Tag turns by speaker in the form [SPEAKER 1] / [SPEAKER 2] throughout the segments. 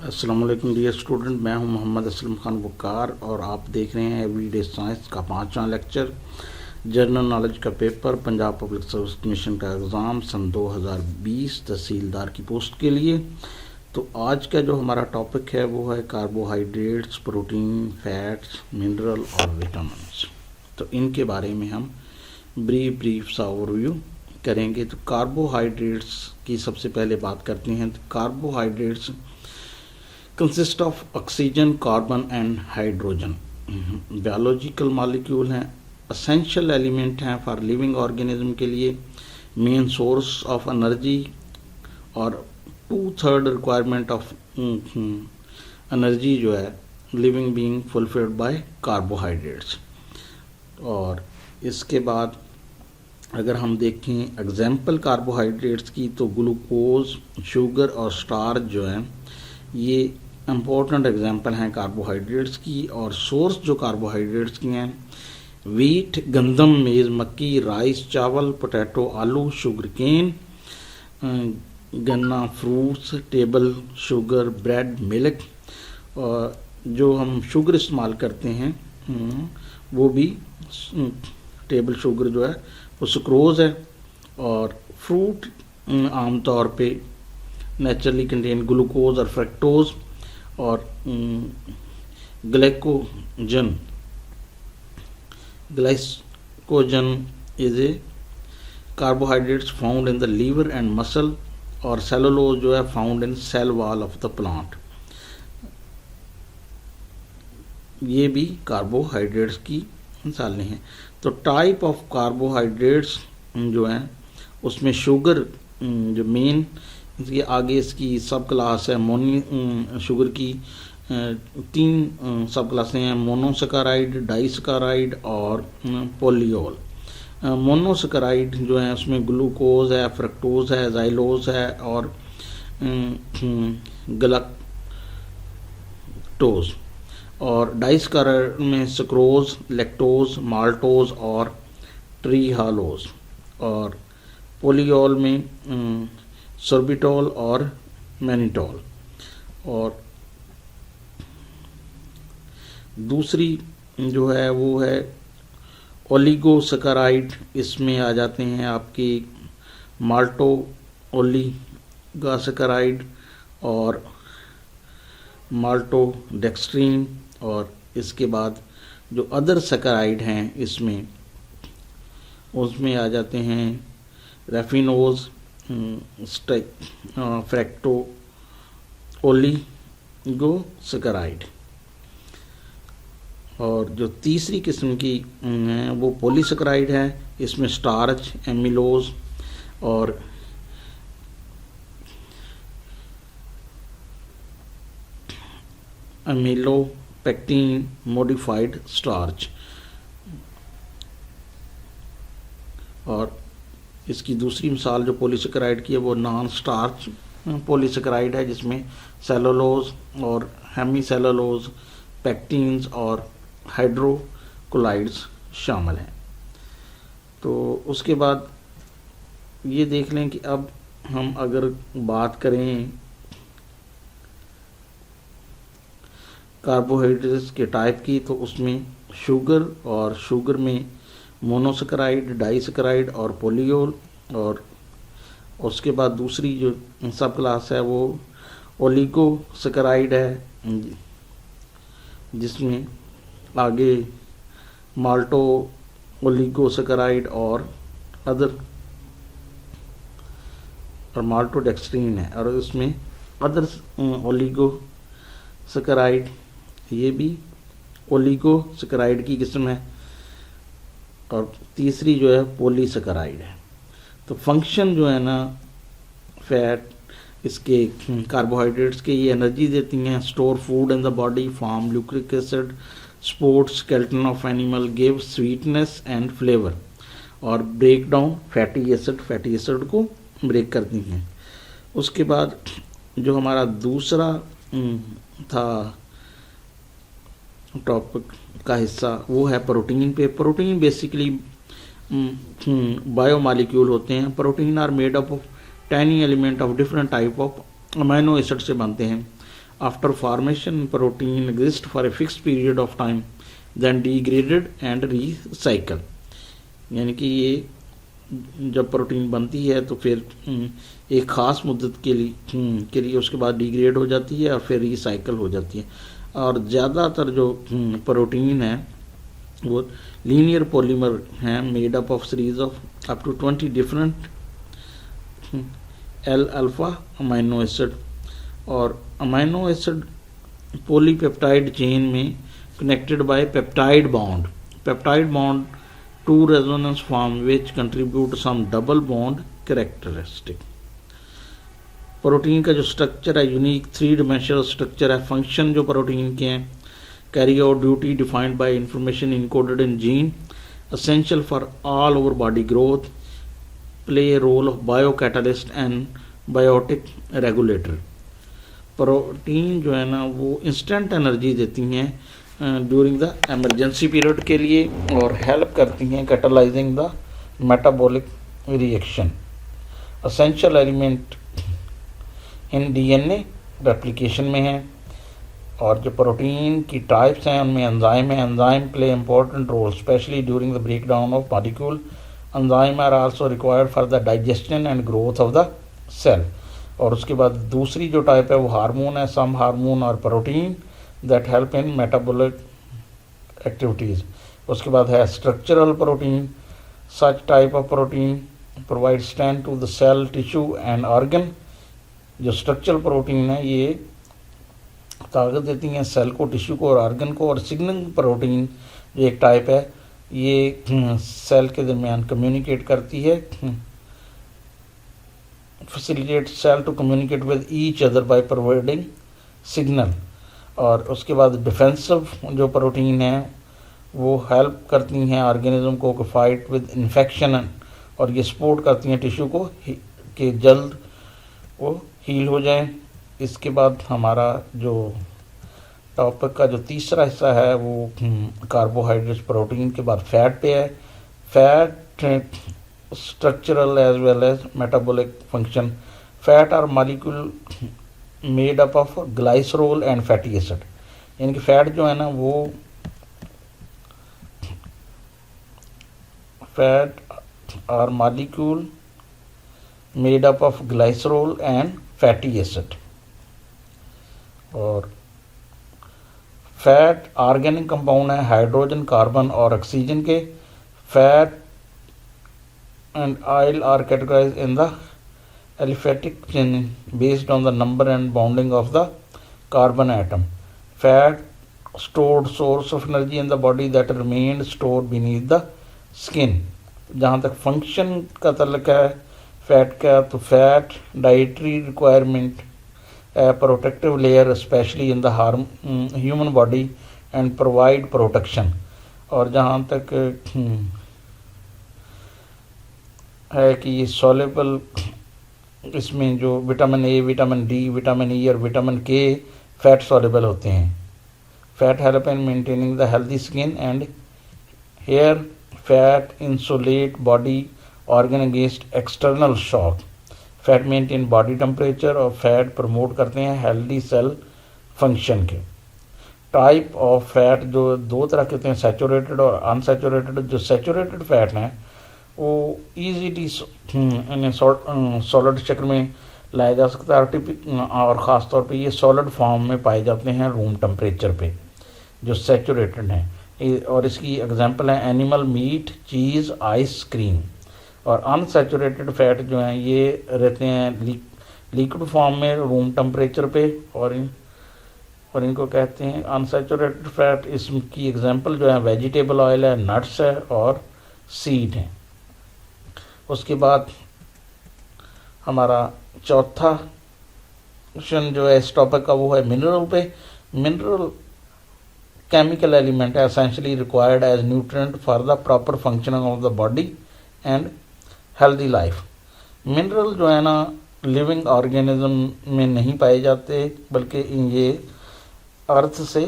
[SPEAKER 1] अस्सलाम वालेकुम dear student, मैं हूं मोहम्मद असलम खान बुकार और आप देख रहे हैं एवरीडे साइंस का 5वां लेक्चर। जनरल नॉलेज का paper Punjab public service commission का एग्ज़ाम सन 2020 तहसीलदार की पोस्ट के लिए। तो आज का जो हमारा टॉपिक है वो है कार्बोहाइड्रेट्स, प्रोटीन, फैट्स, मिनरल और विटामिन्स। तो इनके बारे में हम ब्रीफ सा ओवरव्यू करेंगे। तो कार्बोहाइड्रेट्स की सबसे पहले बात करते हैं। तो carbohydrates consist of oxygen, carbon and hydrogen. Biological molecule हैं, असेंशियल एलिमेंट हैं फॉर लिविंग ऑर्गेनिज्म के लिए, मेन सोर्स ऑफ एनर्जी और 2/3 रिक्वायरमेंट ऑफ एनर्जी जो है living being fulfilled by carbohydrates. और इसके बाद अगर हम देखें एग्जाम्पल कार्बोहाइड्रेट्स की, तो ग्लूकोज, शुगर और स्टार्च जो है ये इम्पोर्टेंट एग्जांपल हैं कार्बोहाइड्रेट्स की। और सोर्स जो कार्बोहाइड्रेट्स की हैं, वीट, गंदम, मेज़, मक्की, राइस, चावल, पोटैटो, आलू, शुगर केन, गन्ना, fruits, table sugar, bread, milk. और जो हम शुगर इस्तेमाल करते हैं वो भी टेबल शुगर जो है वो सुक्रोज है। और फ्रूट आमतौर पे नेचुरली कंटेन ग्लूकोज और फ्रक्टोज। और glycogen is a carbohydrates found in the liver and muscle. और सेलुलोज जो है found in cell wall of the plant. ये भी कार्बोहाइड्रेट्स की मिसालें हैं। तो टाइप ऑफ कार्बोहाइड्रेट्स जो हैं उसमें शुगर जो मेन, इसके आगे इसकी सब क्लास है मोनी शुगर की 3 सब क्लासें हैं, मोनोसैकेराइड, डाइसैकेराइड और पोलियोल। मोनोसैकेराइड जो है उसमें ग्लूकोज है, फ्रक्टोज है, ज़ाइलोज है और गलक्टोज। और डाइसैकेराइड में सुक्रोज, लैक्टोज, माल्टोज और ट्रीहालोज। और पोलियोल में सोर्बिटोल और मैनिटोल। और दूसरी जो है वो है ओलिगोसैकेराइड। इसमें आ जाते हैं आपकी माल्टो ओलिगोसैकेराइड और माल्टोडेक्स्ट्रीन। और इसके बाद जो अदर सैकेराइड हैं इसमें उसमें आ जाते हैं रेफिनोज, फ्रैक्टो ओलिगोसैकेराइड। और जो तीसरी किस्म की है वो पॉलीसैकेराइड है। इसमें स्टार्च, एमिलोज और अमीलोपेक्टिन, मॉडिफाइड स्टार्च। और इसकी दूसरी मिसाल जो पॉलीसैकेराइड की है वो नॉन स्टार्च पॉलीसैकेराइड है, जिसमें सेलुलोज और हेमीसेलुलोज, पेक्टिन्स और हाइड्रोकोलाइड्स शामिल हैं। तो उसके बाद ये देख लें कि अब हम अगर बात करें कार्बोहाइड्रेट्स के टाइप की, तो उसमें शुगर और शुगर में मोनोसैकेराइड, डाइसैकेराइड और पोलियोल। और उसके बाद दूसरी जो सब क्लास है वो ओलिगोसैकेराइड है, जिसमें आगे माल्टो ओलिगोसैकेराइड और अदर और माल्टोडेक्स्ट्रीन है। और उसमें अदर ओलिगोसैकेराइड, ये भी ओलिगोसैकेराइड की किस्म है। और तीसरी जो है पॉलीसैकेराइड है। तो फंक्शन जो है ना फैट इसके कार्बोहाइड्रेट्स के, ये एनर्जी देती हैं, store food in the body, form nucleic acid, support skeleton of animal, give sweetness and flavour और ब्रेक डाउन फैटी एसिड को ब्रेक करती हैं। उसके बाद जो हमारा दूसरा था टॉपिक का हिस्सा वो है प्रोटीन पे। प्रोटीन बेसिकली बायोमॉलिक्यूल होते हैं। Protein are made up of tiny element of different type of amino acid से बनते हैं। After formation, protein exists for a fixed period of time, then degraded and recycle. यानी कि ये जब प्रोटीन बनती है तो फिर एक ख़ास मुद्दत के लिए उसके बाद डिग्रेड हो जाती है और फिर रिसाइकल हो जाती है। और ज़्यादातर जो प्रोटीन है वो लीनियर पॉलीमर हैं, made up of series of up to 20 different L alpha amino acid, और अमाइनो एसिड पॉलीपेप्टाइड चेन में connected by peptide bond to resonance form which contribute some double bond characteristic. Protein का जो structure है unique 3 dimensional structure है। Function जो protein के हैं, carry out duty defined by information encoded in gene, essential for all over body growth, play a role of biocatalyst and biotic regulator. Protein जो है ना वो इंस्टेंट एनर्जी देती हैं ड्यूरिंग द एमरजेंसी पीरियड के लिए और हेल्प करती हैं catalysing the metabolic reaction. Essential element in DNA replication में है। और जो प्रोटीन की टाइप्स हैं उनमें एंजाइम है। Enzyme play important role specially during the break down of molecule. Enzyme are also required for the digestion and growth of the cell. और उसके बाद दूसरी जो टाइप है वो हार्मोन है। सम हार्मोन और protein that help in metabolic activities. उसके बाद है structural protein. Such type of protein provide strength to the cell tissue and organ. जो स्ट्रक्चरल प्रोटीन है ये ताकत देती हैं सेल को, टिश्यू को और ऑर्गन को। और सिग्नलिंग प्रोटीन जो एक टाइप है ये सेल के दरमियान कम्युनिकेट करती है, facilitate cell to communicate with each other by providing signal. और उसके बाद डिफेंसिव जो प्रोटीन है वो हेल्प करती हैं ऑर्गेनिज्म को फाइट विद इन्फेक्शन, और ये सपोर्ट करती हैं टिश्यू को कि जल्द वो हील हो जाए। इसके बाद हमारा जो टॉपिक का जो तीसरा हिस्सा है वो कार्बोहाइड्रेट्स प्रोटीन के बाद फैट पे है। Fat structural as well as metabolic function. Fat are molecule made up of glycerol and fatty acid. यानी कि फैट जो है ना वो fat are molecule made up of glycerol and fatty acid. और फैट ऑर्गेनिक कंपाउंड है hydrogen, carbon और oxygen के। Fat and oil are categorized in the aliphatic chain based on the number and bonding of the carbon atom. Fat stored source of energy in the body that remained stored beneath the skin. जहाँ तक function का तल्लुक है fat का, तो fat dietary requirement protective layer specially in the human body and provide protection. और जहाँ तक है कि ये सॉल्युबल, इसमें जो vitamin A, vitamin D, vitamin E और विटामिन के फैट सॉल्युबल होते हैं। Fat help in maintaining the healthy skin and hair. Fat insulate body organ against external shock. Fat maintain body temperature और fat promote करते हैं healthy cell function के। Type of fat जो दो तरह के होते हैं, सैचुरेटेड और अनसैचुरेटेड। जो सैचुरेटेड फैट हैं वो ईजीली सॉलिड शक्ल में लाया जा सकता है और ख़ास तौर पे ये सॉलिड फॉर्म में पाए जाते हैं रूम टेम्परेचर पे जो सैचुरेटेड हैं। और इसकी एग्जांपल है एनिमल मीट, चीज़, आइसक्रीम। और अनसैचुरेटेड फैट जो हैं ये रहते हैं लिक्विड फॉर्म में रूम टेम्परेचर पे और इनको कहते हैं अनसैचुरेटेड फैट। इसकी एग्जांपल जो है वेजिटेबल ऑयल है, नट्स है और सीड हैं। उसके बाद हमारा चौथा क्वेश्चन जो है इस टॉपिक का वो है मिनरल पे। मिनरल केमिकल एलिमेंट है essentially required as nutrient for the proper functioning of the body and healthy life. Mineral जो है ना लिविंग ऑर्गेनिज्म में नहीं पाए जाते बल्कि ये अर्थ से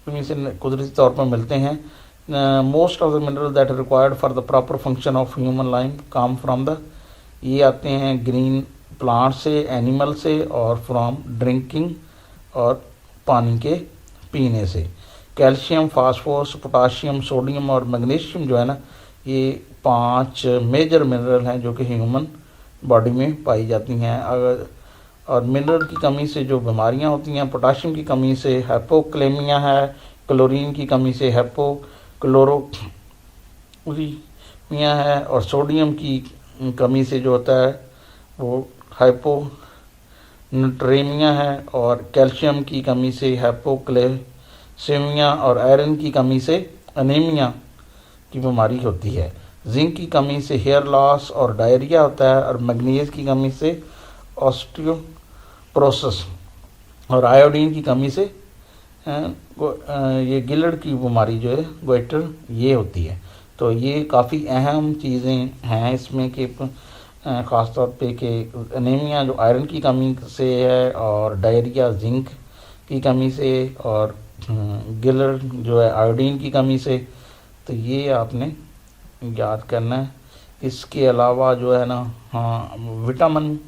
[SPEAKER 1] कुदरती तौर पर मिलते हैं। Most of the mineral that are required for the proper function of human life come from the, ये आते हैं ग्रीन प्लांट से, एनिमल से और फ्रॉम ड्रिंकिंग और पानी के पीने से। कैल्शियम, फास्फोरस, पोटाशियम, सोडियम और मैग्नीशियम जो है ना, ये 5 मेजर मिनरल हैं जो कि ह्यूमन बॉडी में पाई जाती हैं। अगर और मिनरल की कमी से जो बीमारियां होती हैं, पोटाशियम की कमी से हाइपोक्लेमिया है, क्लोरीन की कमी से हाइपोक्लोरोमिया है, और सोडियम की कमी से जो होता है वो हाइपोनेट्रेमिया है, और कैल्शियम की कमी से हाइपोक्लेसेमिया, और आयरन की कमी से अनीमिया की बीमारी होती है। जिंक की कमी से हेयर लॉस और डायरिया होता है, और मैग्नीज की कमी से ऑस्टियोपोरोसिस, और आयोडीन की कमी से ये गिलड़ की बीमारी जो है, गोइटर, ये होती है। तो ये काफ़ी अहम चीज़ें हैं इसमें कि ख़ास तौर पे कि एनीमिया जो आयरन की कमी से है, और डायरिया जिंक की कमी से, और गिलड़ जो है आयोडीन की कमी से। तो ये आपने याद करना है। इसके अलावा जो है ना, हाँ, विटामिन,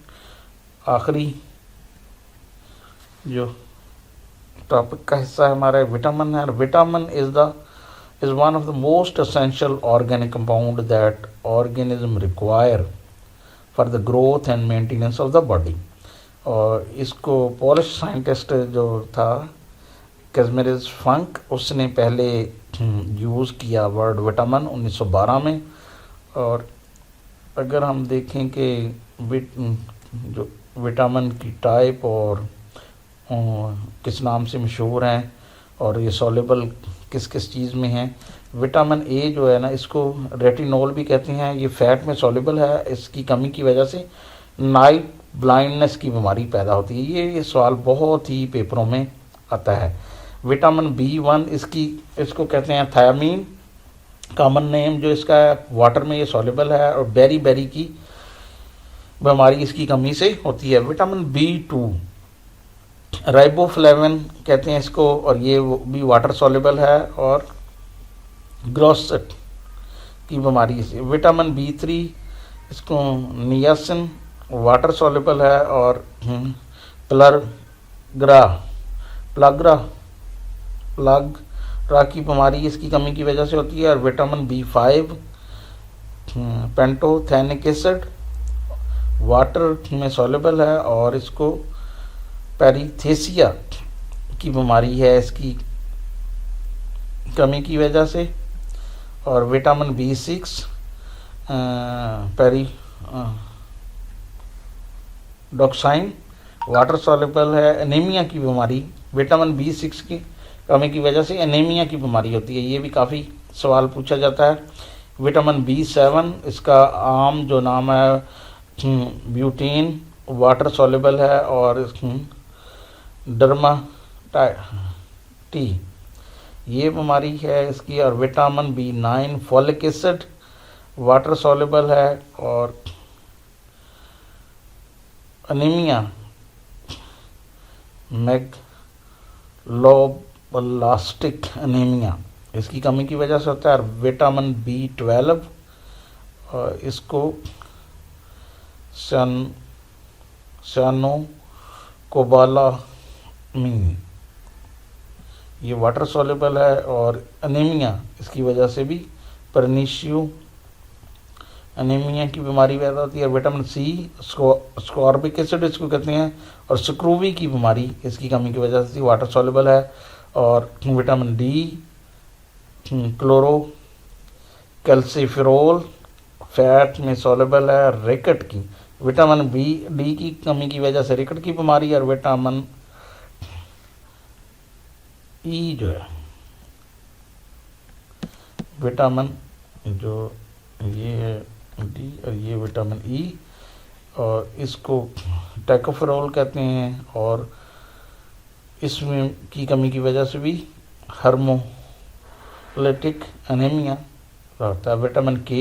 [SPEAKER 1] आखिरी जो टॉपिक का हिस्सा है हमारा विटामिन है। Vitamin is one of the most essential organic compound that organism require for the growth and maintenance of the body. और इसको पोलिश साइंटिस्ट जो था कैज़मिरस फंक, उसने पहले यूज़ किया वर्ड विटामिन 1912 में। और अगर हम देखें कि जो विटामिन की टाइप और किस नाम से मशहूर हैं, और ये सॉल्युबल किस किस चीज़ में है। विटामिन ए जो है ना, इसको रेटिनॉल भी कहते हैं। ये फैट में सॉल्युबल है। इसकी कमी की वजह से नाइट ब्लाइंडनेस की बीमारी पैदा होती है। ये सवाल बहुत ही पेपरों में आता है। विटामिन B1 इसको कहते हैं थायामीन, कॉमन नेम जो इसका है। वाटर में ये सॉल्युबल है, और बेरी की बीमारी इसकी कमी से होती है। विटामिन B2 राइबोफ्लेविन कहते हैं इसको, और ये भी वाटर सॉल्युबल है, और ग्रोसेट की बीमारी से। विटामिन B3 इसको नियासिन, वाटर सॉल्युबल है, और प्लग्रा की बीमारी इसकी कमी की वजह से होती है। और vitamin B5 pantothenic acid water में सॉल्युबल है, और इसको पेरिथेसिया की बीमारी है इसकी कमी की वजह से। और विटामिन B6 पेरिडॉक्साइन वाटर सॉल्युबल है। एनीमिया की बीमारी, विटामिन B6 की कमी की वजह से एनीमिया की बीमारी होती है। ये भी काफ़ी सवाल पूछा जाता है। विटामिन B7 इसका आम जो नाम है ब्यूटीन, वाटर सॉल्युबल है, और डर्माटी ये बीमारी है इसकी। और vitamin B9 folic acid water soluble है, और अनीमिया मैग्लोब्लास्टिक अनीमिया इसकी कमी की वजह से होता है। और विटामिन B12 इसको सानोकोबालामीन ये वाटर सॉल्युबल है, और अनीमिया इसकी वजह से भी परनीशियो अनीमिया की बीमारी पैदा होती है। विटामिन C स्कॉर्बिक एसिड इसको कहते हैं, और स्क्रूवी की बीमारी इसकी कमी की वजह से वाटर सॉल्युबल है। और vitamin D chloro calciferol fat में सॉल्युबल है। रिकेट की विटामिन D की कमी की वजह से रिकेट की बीमारी। और विटामिन E जो है, विटामिन जो ये है D, और ये विटामिन E, और इसको टैकोफेरोल कहते हैं, और इसमें की कमी की वजह से भी हार्मोलिटिक एनीमिया रहता है। विटामिन K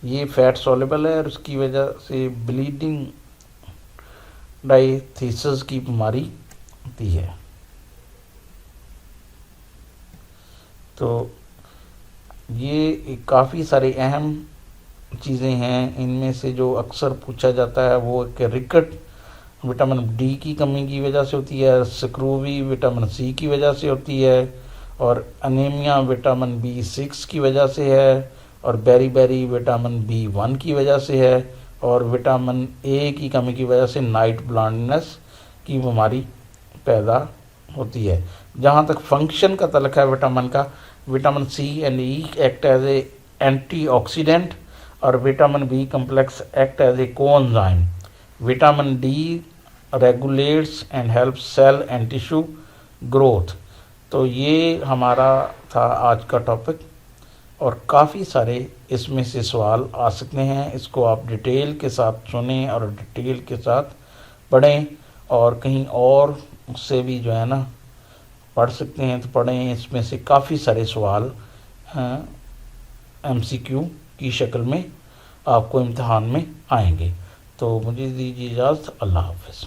[SPEAKER 1] ये फैट सॉल्युबल है, और उसकी वजह से ब्लीडिंग डायथीसिस की बीमारी होती है। तो ये काफ़ी सारे अहम चीज़ें हैं, इनमें से जो अक्सर पूछा जाता है वो एक रिकट विटामिन डी की कमी की वजह से होती है, स्क्रूवी विटामिन सी की वजह से होती है, और अनीमिया विटामिन B6 की वजह से है, और बेरी विटामिन B1 की वजह से है, और विटामिन ए की कमी की वजह से नाइट ब्लाइंडनेस की बीमारी पैदा होती है। जहाँ तक फंक्शन का तल्लक है विटामिन का, vitamin C and E act as a antioxidant, और vitamin B complex act as a coenzyme. Vitamin D regulates and help cell and tissue growth. तो ये हमारा था आज का टॉपिक, और काफ़ी सारे इसमें से सवाल आ सकते हैं। इसको आप डिटेल के साथ सुनें और डिटेल के साथ पढ़ें, और कहीं और से भी जो है ना पढ़ सकते हैं तो पढ़ें। इसमें से काफ़ी सारे सवाल MCQ की शक्ल में आपको इम्तिहान में आएंगे। तो मुझे दीजिए इजाज़त। अल्लाह हाफ़िज़।